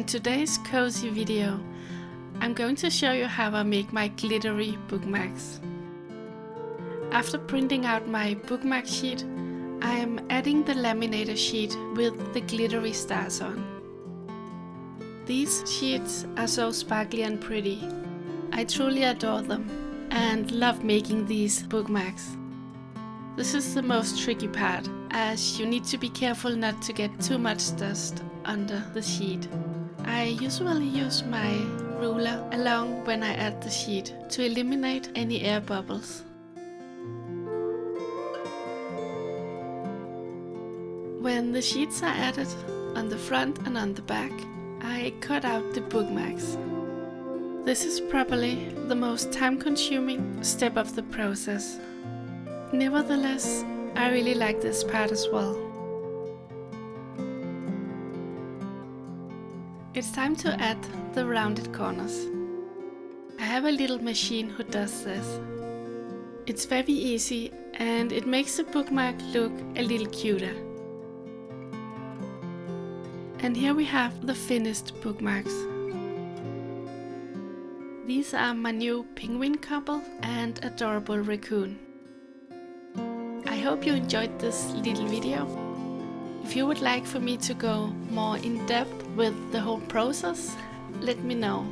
today's cozy video, I'm going to show you how I make my glittery bookmarks. After printing out my bookmark sheet, I am adding the laminator sheet with the glittery stars on. These sheets are so sparkly and pretty. I truly adore them and love making these bookmarks. This is the most tricky part, as you need to be careful not to get too much dust under the sheet. I usually use my ruler along when I add the sheet to eliminate any air bubbles. When the sheets are added on the front and on the back, I cut out the bookmarks. This is probably the most time-consuming step of the process. Nevertheless, I really like this part as well. It's time to add the rounded corners. I have a little machine who does this. It's very easy and it makes the bookmark look a little cuter. And here we have the finished bookmarks. These are my new penguin couple and adorable raccoon. I hope you enjoyed this little video. If you would like for me to go more in depth with the whole process, let me know.